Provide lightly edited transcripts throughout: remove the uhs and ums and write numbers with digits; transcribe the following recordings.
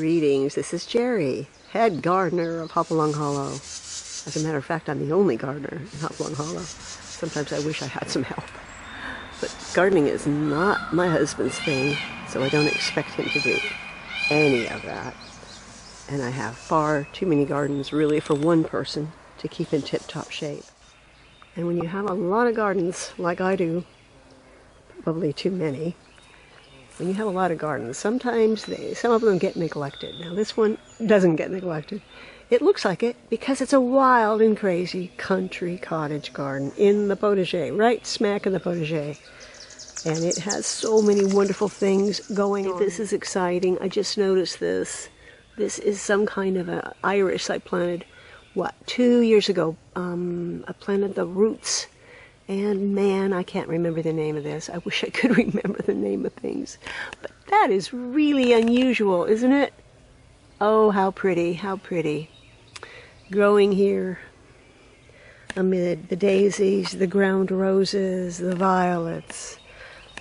Greetings, this is Jeri, head gardener of Hopalong Hollow. As a matter of fact, I'm the only gardener in Hopalong Hollow. Sometimes I wish I had some help. But gardening is not my husband's thing, so I don't expect him to do any of that. And I have far too many gardens, really, for one person to keep in tip-top shape. And when you have a lot of gardens, like I do, probably too many, when you have a lot of gardens, sometimes some of them get neglected. Now this one doesn't get neglected. It looks like it because it's a wild and crazy country cottage garden in the potager, right smack in the potager. And it has so many wonderful things going on. This is exciting. I just noticed this. This is some kind of an iris I planted, 2 years ago. I planted the roots. And man, I can't remember the name of this. I wish I could remember the name of things. But that is really unusual, isn't it? Oh, how pretty, how pretty. Growing here amid the daisies, the ground roses, the violets,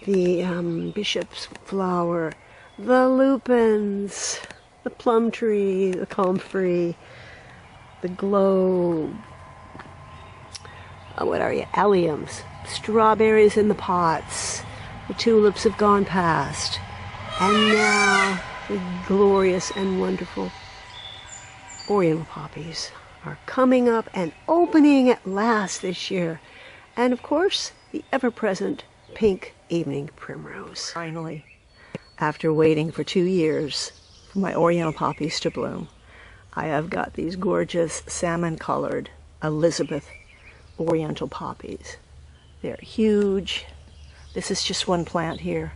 the bishop's flower, the lupins, the plum tree, the comfrey, the globe. What are you? Alliums, strawberries in the pots, the tulips have gone past, and now the glorious and wonderful Oriental poppies are coming up and opening at last this year. And of course, the ever-present pink evening primrose. Finally, after waiting for 2 years for my Oriental poppies to bloom, I have got these gorgeous salmon-colored Elizabeth Oriental poppies. They're huge. This is just one plant here,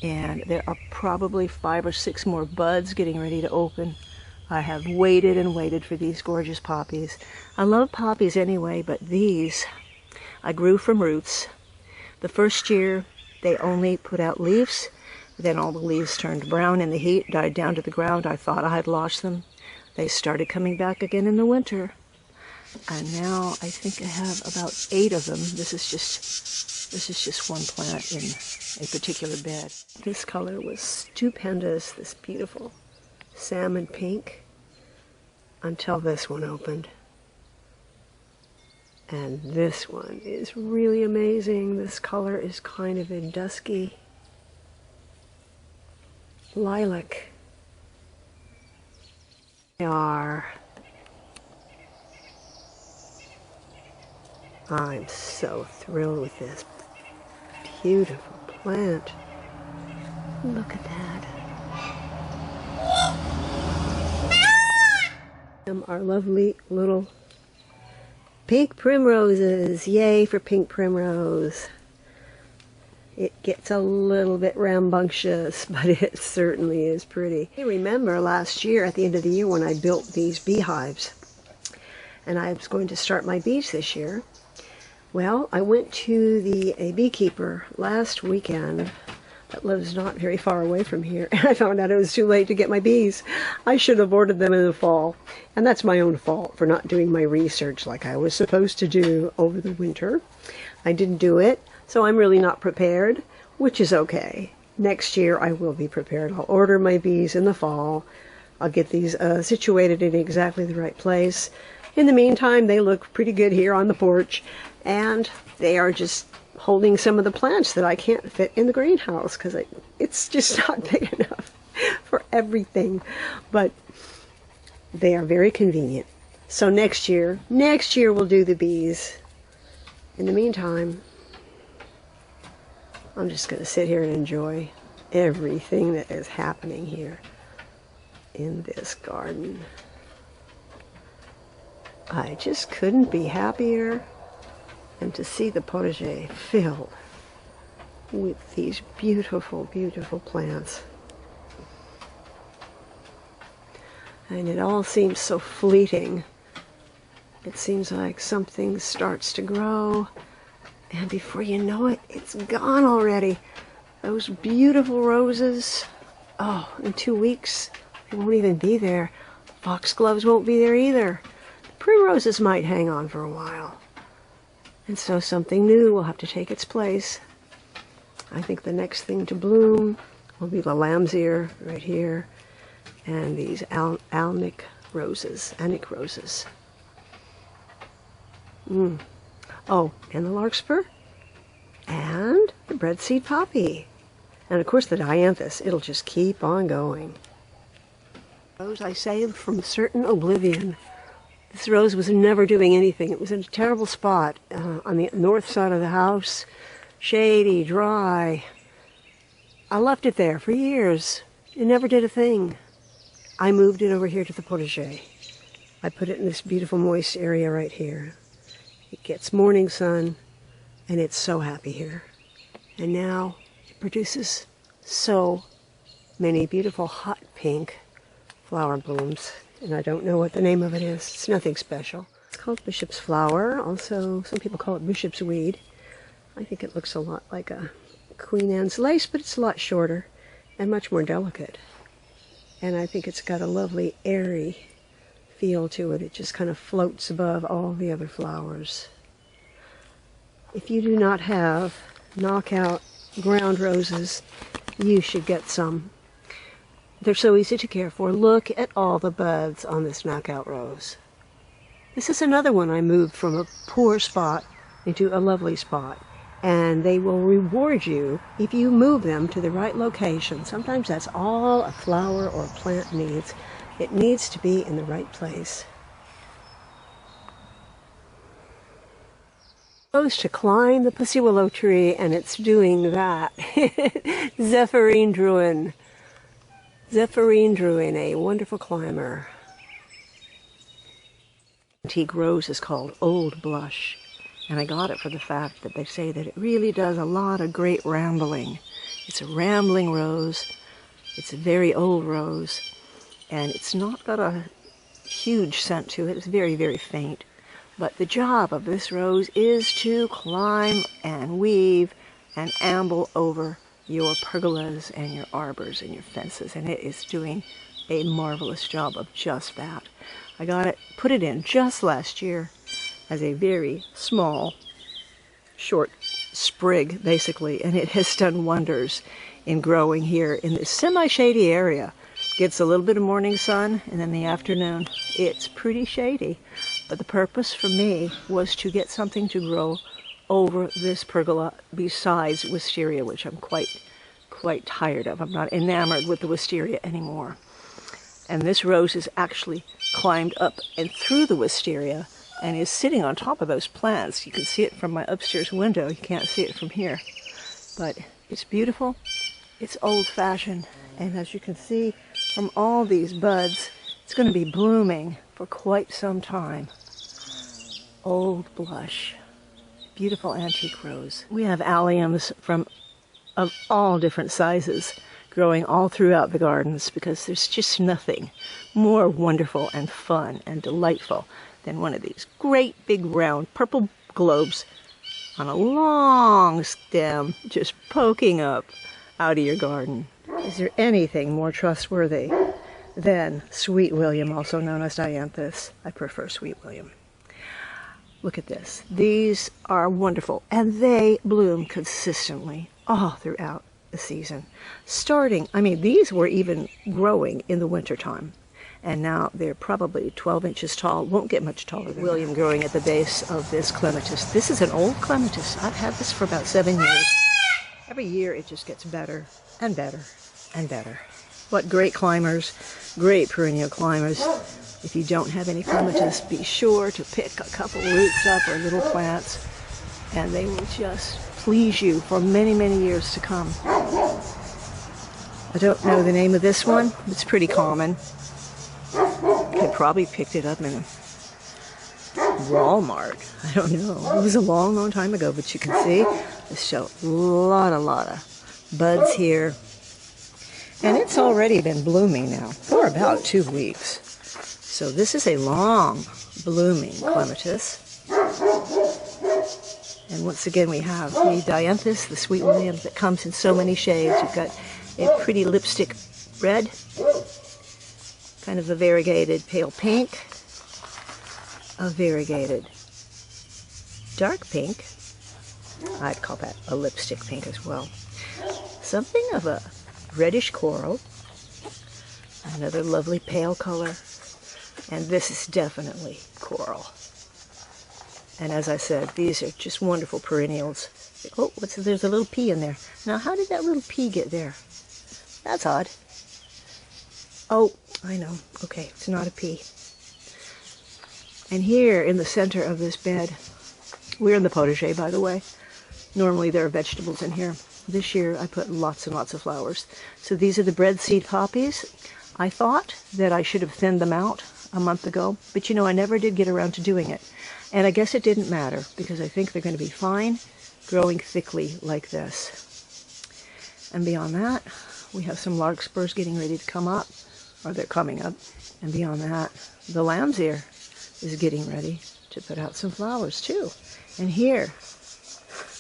and there are probably 5 or 6 more buds getting ready to open. I have waited and waited for these gorgeous poppies. I love poppies anyway, but these I grew from roots. The first year they only put out leaves, then all the leaves turned brown in the heat, died down to the ground. I thought I had lost them. They started coming back again in the winter. And now I think I have about 8 of them. This is just one plant in a particular bed. This color was stupendous, this beautiful salmon pink, until this one opened. And this one is really amazing. This color is kind of a dusky lilac. They are. I'm so thrilled with this beautiful plant. Look at that. Our lovely little pink primroses. Yay for pink primrose. It gets a little bit rambunctious, but it certainly is pretty. I remember last year, at the end of the year, when I built these beehives, and I was going to start my bees this year. Well, I went to a beekeeper last weekend that lives not very far away from here, and I found out it was too late to get my bees. I should have ordered them in the fall, and that's my own fault for not doing my research like I was supposed to do over the winter. I didn't do it, so I'm really not prepared, which is okay. Next year I will be prepared. I'll order my bees in the fall. I'll get these situated in exactly the right place. In the meantime, they look pretty good here on the porch, and they are just holding some of the plants that I can't fit in the greenhouse because it's just not big enough for everything. But they are very convenient. So next year we'll do the bees. In the meantime, I'm just going to sit here and enjoy everything that is happening here in this garden. I just couldn't be happier, and to see the potager filled with these beautiful, beautiful plants. And it all seems so fleeting. It seems like something starts to grow, and before you know it, it's gone already. Those beautiful roses, oh, in 2 weeks, they won't even be there. Foxgloves won't be there either. Primroses might hang on for a while. And so something new will have to take its place. I think the next thing to bloom will be the lamb's ear right here. And these Alnic roses, Anic roses. Oh, and the larkspur, and the Breadseed Poppy, and of course the dianthus. It'll just keep on going. Rose I saved from certain oblivion. This rose was never doing anything. It was in a terrible spot on the north side of the house, shady, dry. I left it there for years. It never did a thing. I moved it over here to the potager. I put it in this beautiful moist area right here. It gets morning sun, and it's so happy here. And now it produces so many beautiful hot pink flower blooms. And I don't know what the name of it is. It's nothing special. It's called bishop's flower. Also, some people call it bishop's weed. I think it looks a lot like a Queen Anne's lace, but it's a lot shorter and much more delicate. And I think it's got a lovely airy feel to it. It just kind of floats above all the other flowers. If you do not have knockout ground roses, you should get some. They're so easy to care for. Look at all the buds on this knockout rose. This is another one I moved from a poor spot into a lovely spot. And they will reward you if you move them to the right location. Sometimes that's all a flower or a plant needs. It needs to be in the right place. Supposed to climb the pussy willow tree, and it's doing that. Zephyrine Druin. Zephyrine Druin, a wonderful climber. Antique rose is called Old Blush, and I got it for the fact that they say that it really does a lot of great rambling. It's a rambling rose. It's a very old rose. And it's not got a huge scent to it. It's very, very faint. But the job of this rose is to climb and weave and amble over your pergolas and your arbors and your fences. And it is doing a marvelous job of just that. I got it, put it in just last year as a very small, short sprig, basically. And it has done wonders in growing here in this semi-shady area. Gets a little bit of morning sun, and in the afternoon it's pretty shady. But the purpose for me was to get something to grow over this pergola besides wisteria, which I'm quite tired of. I'm not enamored with the wisteria anymore. And this rose has actually climbed up and through the wisteria and is sitting on top of those plants. You can see it from my upstairs window. You can't see it from here. But it's beautiful. It's old-fashioned. And as you can see from all these buds, it's going to be blooming for quite some time. Old Blush. Beautiful antique rose. We have alliums of all different sizes growing all throughout the gardens because there's just nothing more wonderful and fun and delightful than one of these great big round purple globes on a long stem just poking up out of your garden. Is there anything more trustworthy than Sweet William, also known as dianthus? I prefer Sweet William. Look at this. These are wonderful, and they bloom consistently all throughout the season. These were even growing in the wintertime, and now they're probably 12 inches tall. Won't get much taller than William growing at the base of this clematis. This is an old clematis. I've had this for about 7 years. Every year it just gets better and better and better. What great climbers, great perennial climbers. If you don't have any clematis, be sure to pick a couple roots up or little plants, and they will just please you for many, many years to come. I don't know the name of this one. It's pretty common. I probably picked it up in Walmart. I don't know. It was a long, long time ago, but you can see there's a lot of buds here. And it's already been blooming now for about 2 weeks. So this is a long blooming clematis. And once again we have the dianthus, the Sweet William, that comes in so many shades. You've got a pretty lipstick red, kind of a variegated pale pink, a variegated dark pink. I'd call that a lipstick pink as well. Something of a reddish coral, Another lovely pale color. And this is definitely coral. And as I said, these are just wonderful perennials. Oh, there's a little pea in there. Now, how did that little pea get there? That's odd. Oh, I know. Okay, it's not a pea. And here in the center of this bed, we're in the potager, by the way. Normally there are vegetables in here. This year I put lots and lots of flowers. So these are the Breadseed Poppies. I thought that I should have thinned them out a month ago, but you know, I never did get around to doing it. And I guess it didn't matter, because I think they're going to be fine growing thickly like this. And beyond that, we have some larkspurs getting ready to come up, or they're coming up. And beyond that, the lamb's ear is getting ready to put out some flowers too. And here,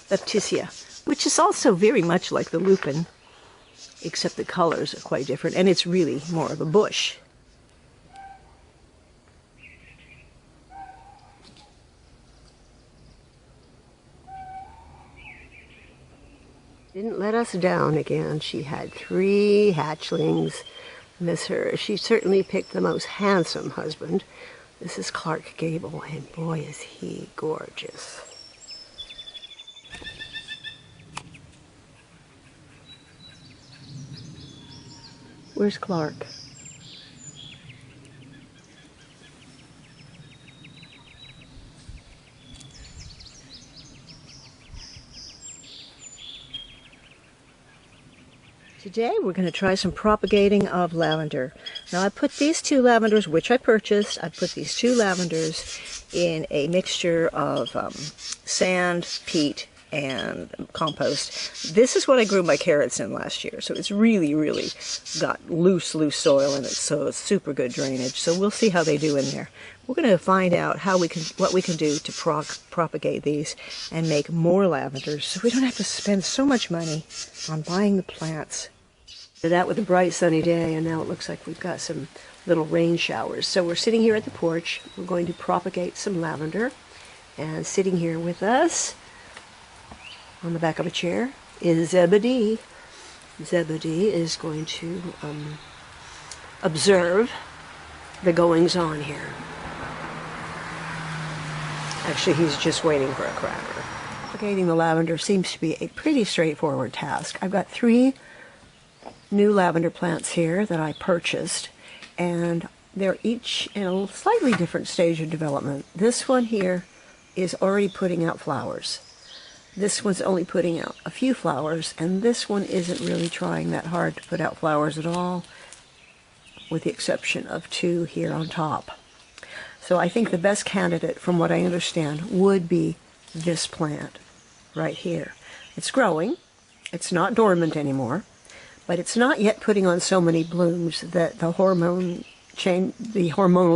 the Tisia, which is also very much like the lupin, except the colors are quite different, and it's really more of a bush. Didn't let us down again. She had 3 hatchlings. Miss her. She certainly picked the most handsome husband. This is Clark Gable, and boy is he gorgeous. Where's Clark? Today we're going to try some propagating of lavender. Now I put these 2 lavenders, which I purchased, I put these 2 lavenders in a mixture of sand, peat, and compost. This is what I grew my carrots in last year, so it's really, really got loose soil in it, so it's super good drainage. So we'll see how they do in there. We're going to find out what we can do to propagate these and make more lavenders, so we don't have to spend so much money on buying the plants. Did that with a bright sunny day, and now it looks like we've got some little rain showers. So we're sitting here at the porch. We're going to propagate some lavender, and sitting here with us on the back of a chair is Zebedee. Zebedee is going to observe the goings-on here. Actually, he's just waiting for a cracker. Propagating the lavender seems to be a pretty straightforward task. I've got 3 new lavender plants here that I purchased, and they're each in a slightly different stage of development. This one here is already putting out flowers. This one's only putting out a few flowers, and this one isn't really trying that hard to put out flowers at all, with the exception of 2 here on top. So I think the best candidate, from what I understand, would be this plant right here. It's growing. It's not dormant anymore, but it's not yet putting on so many blooms that the hormonal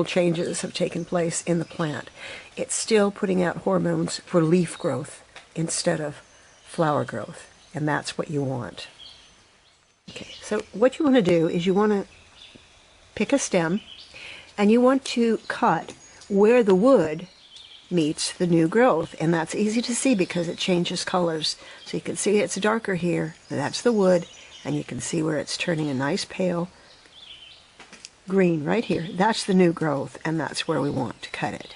changes have taken place in the plant. It's still putting out hormones for leaf growth instead of flower growth, and that's what you want. Okay, so what you want to do is you want to pick a stem, and you want to cut where the wood meets the new growth, and that's easy to see because it changes colors. So you can see it's darker here, that's the wood, and you can see where it's turning a nice pale green right here. That's the new growth, and that's where we want to cut it.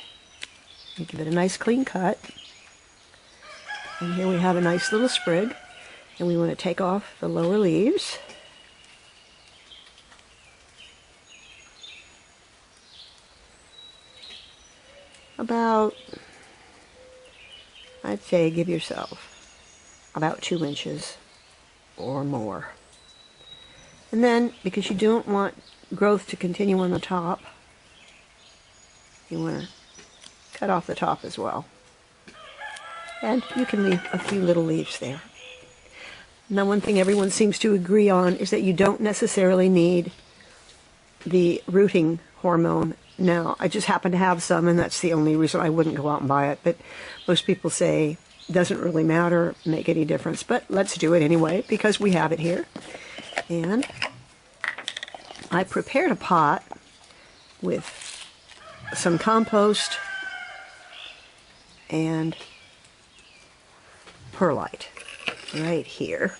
You give it a nice clean cut. And here we have a nice little sprig, and we want to take off the lower leaves. About, I'd say give yourself about 2 inches or more. And then, because you don't want growth to continue on the top, you want to cut off the top as well. And you can leave a few little leaves there. Now, one thing everyone seems to agree on is that you don't necessarily need the rooting hormone. Now, I just happen to have some, and that's the only reason I wouldn't go out and buy it. But most people say it doesn't really matter, make any difference. But let's do it anyway, because we have it here. And I prepared a pot with some compost and perlite right here.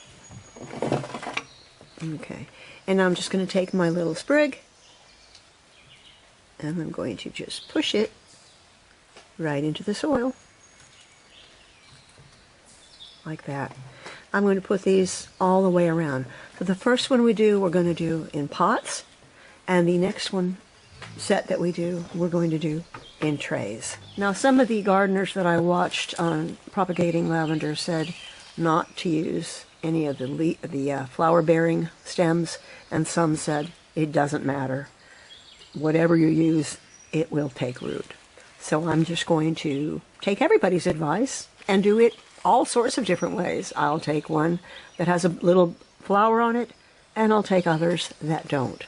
Okay, and I'm just going to take my little sprig and I'm going to just push it right into the soil. Like that. I'm going to put these all the way around. So the first one we do, we're going to do in pots, and the next one set that we do, we're going to do in trays. Now, some of the gardeners that I watched on Propagating Lavender said not to use any of the flower-bearing stems, and some said it doesn't matter. Whatever you use, it will take root. So I'm just going to take everybody's advice and do it all sorts of different ways. I'll take one that has a little flower on it, and I'll take others that don't.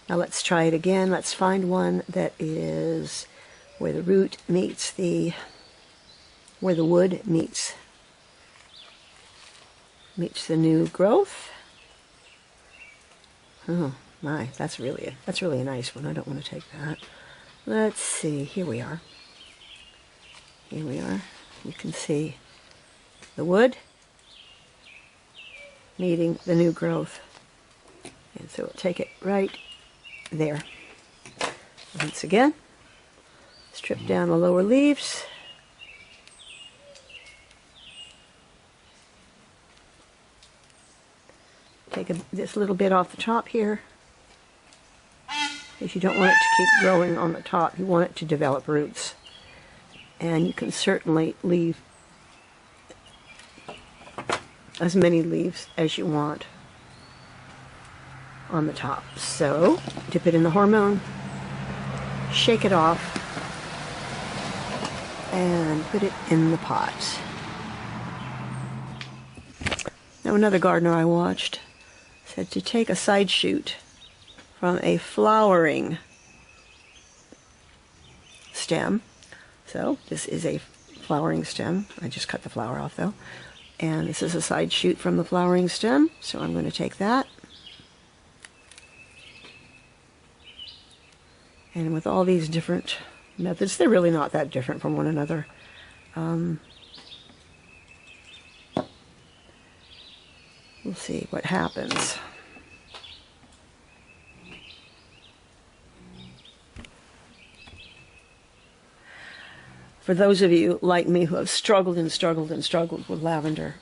Now let's try it again. Let's find one that is where the root meets where the wood meets the new growth. Oh my, that's really a nice one. I don't want to take that. Let's see. Here we are. Here we are. You can see the wood meeting the new growth. And so we'll take it right there. Once again, strip down the lower leaves. Take this little bit off the top here, because you don't want it to keep growing on the top. You want it to develop roots. And you can certainly leave as many leaves as you want on the top. So, dip it in the hormone, shake it off, and put it in the pot. Now, another gardener I watched said to take a side shoot from a flowering stem. So, this is a flowering stem. I just cut the flower off though. And this is a side shoot from the flowering stem. So I'm going to take that. And with all these different methods, they're really not that different from one another. We'll see what happens. For those of you like me who have struggled and struggled and struggled with lavender,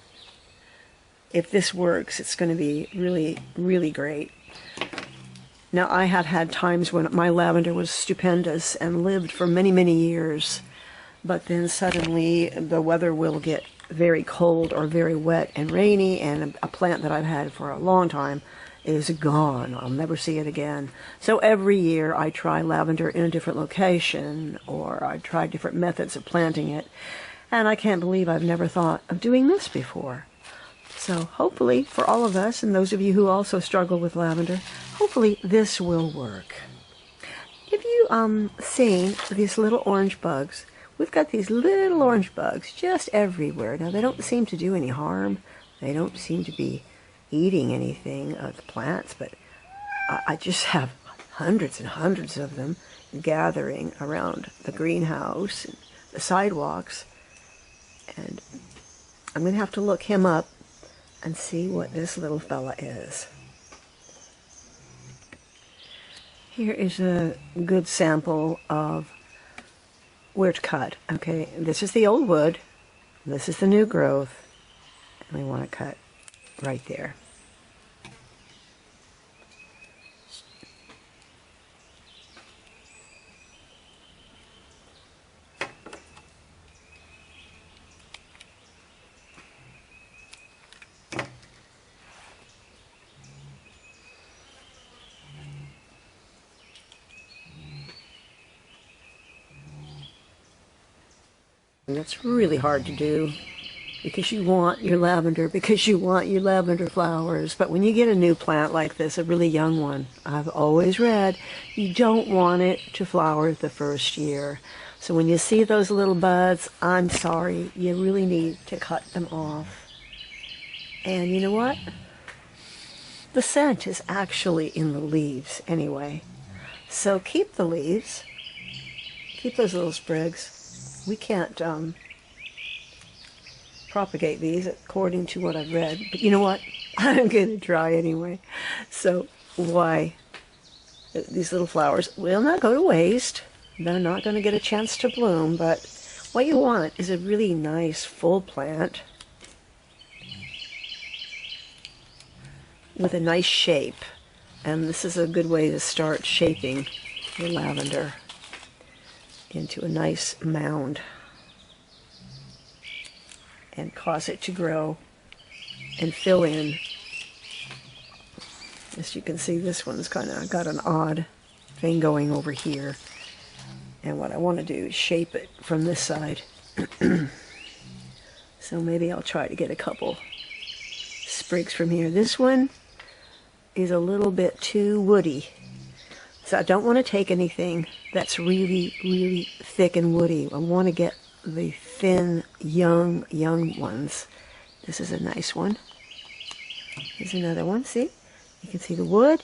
if this works, it's going to be really, really great. Now, I have had times when my lavender was stupendous and lived for many, many years, but then suddenly the weather will get very cold or very wet and rainy, and a plant that I've had for a long time is gone. I'll never see it again. So every year I try lavender in a different location, or I try different methods of planting it, and I can't believe I've never thought of doing this before. So hopefully for all of us, and those of you who also struggle with lavender, hopefully this will work. Have you seen these little orange bugs? We've got these little orange bugs just everywhere. Now, they don't seem to do any harm. They don't seem to be eating anything of the plants, but I just have hundreds and hundreds of them gathering around the greenhouse and the sidewalks. And I'm going to have to look him up and see what this little fella is. Here is a good sample of where to cut. Okay, this is the old wood, this is the new growth, and we want to cut right there. And that's really hard to do because you want your lavender, flowers. But when you get a new plant like this, a really young one, I've always read, you don't want it to flower the first year. So when you see those little buds, I'm sorry, you really need to cut them off. And you know what? The scent is actually in the leaves anyway. So keep the leaves, keep those little sprigs. We can't propagate these according to what I've read, but you know what? I'm going to try anyway. So why These little flowers will not go to waste. They're not going to get a chance to bloom, but what you want is a really nice full plant with a nice shape. And this is a good way to start shaping your lavender into a nice mound and cause it to grow and fill in. As you can see, this one's kind of got an odd thing going over here. And what I want to do is shape it from this side. So maybe I'll try to get a couple sprigs from here. This one is a little bit too woody. So I don't want to take anything that's really, really thick and woody. I want to get the thin, young ones. This is a nice one. Here's another one, see? You can see the wood.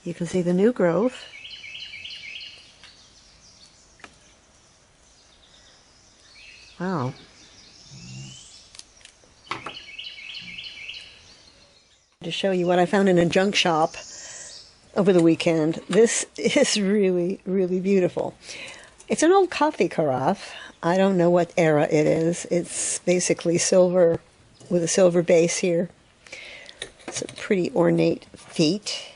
You can see the new growth. Wow. To show you what I found in a junk shop over the weekend. This is really, really beautiful. It's an old coffee carafe. I don't know what era it is. It's basically silver with a silver base here. It's a pretty ornate feat.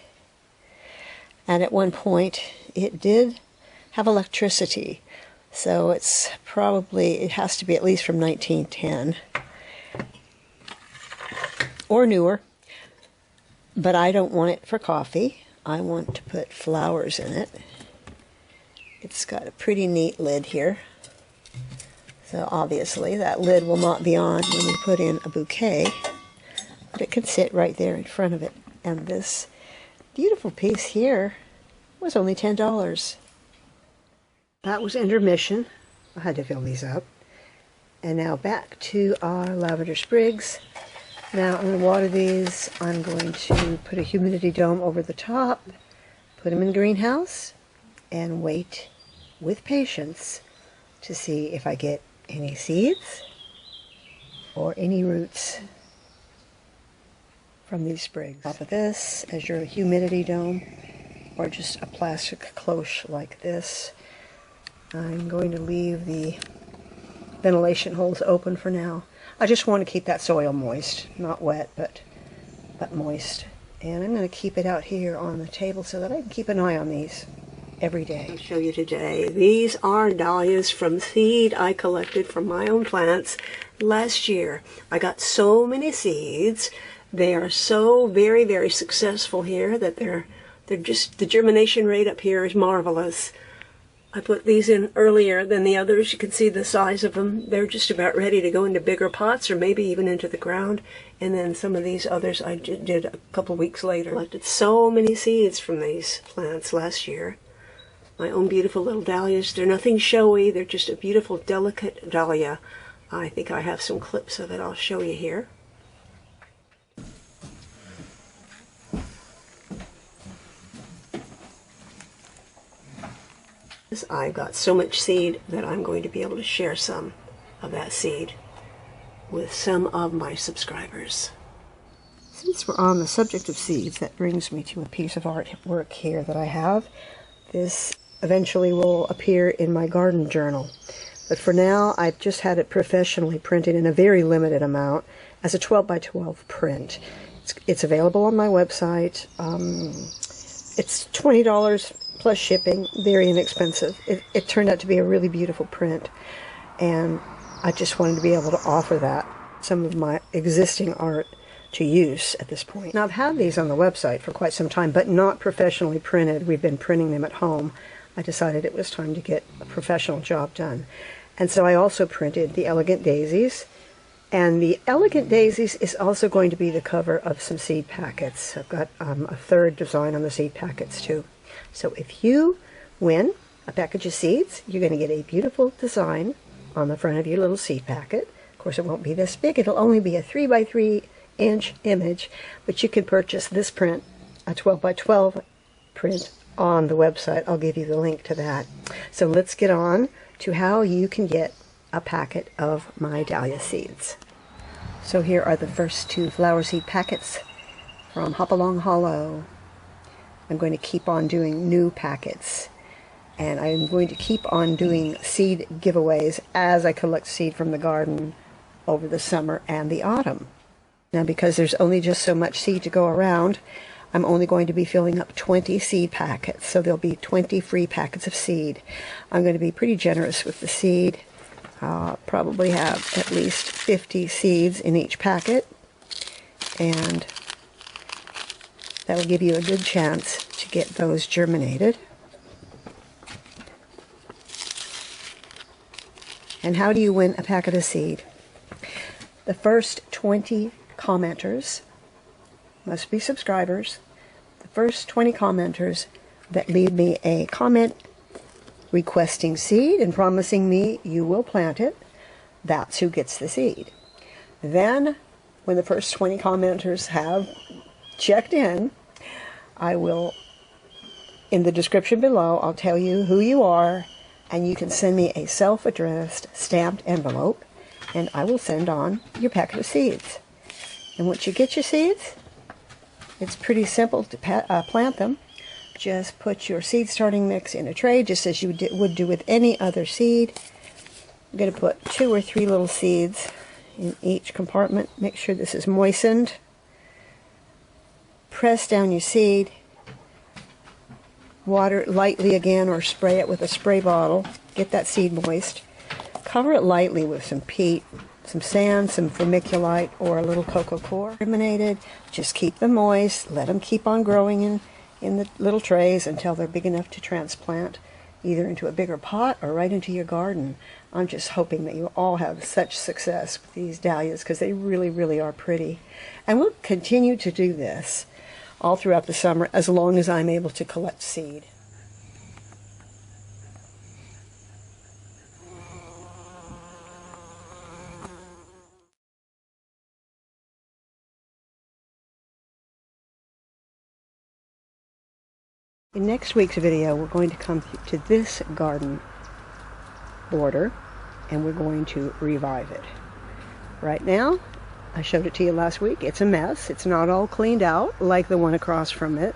And at one point it did have electricity. So it's probably, it has to be at least from 1910 or newer. But I don't want it for coffee. I want to put flowers in it. It's got a pretty neat lid here. So obviously that lid will not be on when we put in a bouquet. But it can sit right there in front of it. And this beautiful piece here was only $10. That was intermission. I had to fill these up. And now back to our lavender sprigs. Now I'm going to water these. I'm going to put a humidity dome over the top, put them in the greenhouse, and wait with patience to see if I get any seeds or any roots from these sprigs. Top of this as your humidity dome, or just a plastic cloche like this. I'm going to leave the ventilation holes open for now. I just want to keep that soil moist, not wet, but moist. And I'm going to keep it out here on the table so that I can keep an eye on these every day. I'll show you today. These are dahlias from seed I collected from my own plants last year. I got so many seeds. They are so very, very successful here that they're just, the germination rate up here is marvelous. I put these in earlier than the others. You can see the size of them. They're just about ready to go into bigger pots or maybe even into the ground. And then some of these others I did a couple weeks later. I collected so many seeds from these plants last year. My own beautiful little dahlias. They're nothing showy. They're just a beautiful, delicate dahlia. I think I have some clips of it. I'll show you here. I've got so much seed that I'm going to be able to share some of that seed with some of my subscribers. Since we're on the subject of seeds, that brings me to a piece of artwork here that I have. This eventually will appear in my garden journal. But for now, I've just had it professionally printed in a very limited amount as a 12 by 12 print. It's available on my website. It's $20 plus shipping, very inexpensive. It turned out to be a really beautiful print, and I just wanted to be able to offer that, some of my existing art, to use at this point. Now I've had these on the website for quite some time, but not professionally printed. We've been printing them at home. I decided it was time to get a professional job done. And so I also printed the Elegant Daisies, and the Elegant Daisies is also going to be the cover of some seed packets. I've got a third design on the seed packets too. So if you win a package of seeds, you're going to get a beautiful design on the front of your little seed packet. Of course, it won't be this big. It'll only be a 3 by 3 inch image, but you can purchase this print, a 12 by 12 print, on the website. I'll give you the link to that. So let's get on to how you can get a packet of my dahlia seeds. So here are the first two flower seed packets from Hopalong Hollow. I'm going to keep on doing new packets. And I'm going to keep on doing seed giveaways as I collect seed from the garden over the summer and the autumn. Now, because there's only just so much seed to go around, I'm only going to be filling up 20 seed packets. So there'll be 20 free packets of seed. I'm going to be pretty generous with the seed. Probably have at least 50 seeds in each packet. And that'll give you a good chance to get those germinated. And how do you win a packet of seed? The first 20 commenters must be subscribers. The first 20 commenters that leave me a comment requesting seed and promising me you will plant it, that's who gets the seed. Then, when the first 20 commenters have checked in, I will, in the description below, I'll tell you who you are, and you can send me a self-addressed stamped envelope, and I will send on your packet of seeds. And once you get your seeds, it's pretty simple to plant them. Just put your seed starting mix in a tray, just as you would do with any other seed. I'm going to put 2 or 3 little seeds in each compartment. Make sure this is moistened. Press down your seed. Water it lightly again, or spray it with a spray bottle. Get that seed moist. Cover it lightly with some peat, some sand, some vermiculite, or a little cocoa core. Germinated. Just keep them moist. Let them keep on growing in the little trays until they're big enough to transplant, either into a bigger pot or right into your garden. I'm just hoping that you all have such success with these dahlias, because they really, really are pretty. And we'll continue to do this all throughout the summer, as long as I'm able to collect seed. In next week's video, we're going to come to this garden border, and we're going to revive it. Right now, I showed it to you last week. It's a mess. It's not all cleaned out like the one across from it.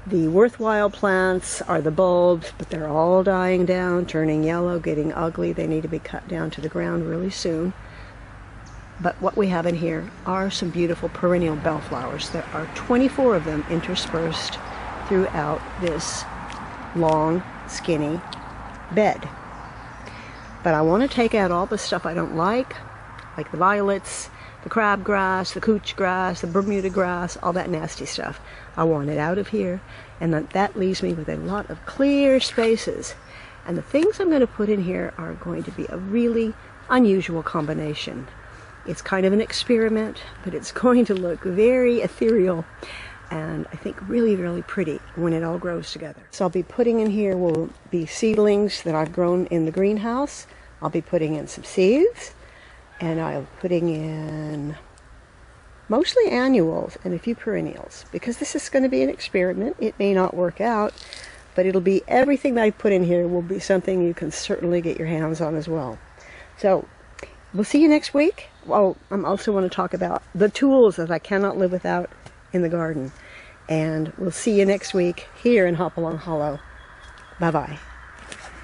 The worthwhile plants are the bulbs, but they're all dying down, turning yellow, getting ugly. They need to be cut down to the ground really soon. But what we have in here are some beautiful perennial bellflowers. There are 24 of them interspersed throughout this long, skinny bed. But I want to take out all the stuff I don't like the violets, the crabgrass, the couch grass, the Bermuda grass, all that nasty stuff. I want it out of here, and that leaves me with a lot of clear spaces. And the things I'm going to put in here are going to be a really unusual combination. It's kind of an experiment, but it's going to look very ethereal and I think really, really pretty when it all grows together. So I'll be putting in here will be seedlings that I've grown in the greenhouse. I'll be putting in some seeds, and I'm putting in mostly annuals and a few perennials, because this is going to be an experiment. It may not work out, but it'll be everything that I put in here will be something you can certainly get your hands on as well. So we'll see you next week. Well, I also want to talk about the tools that I cannot live without in the garden. And we'll see you next week here in Hopalong Hollow. Bye-bye.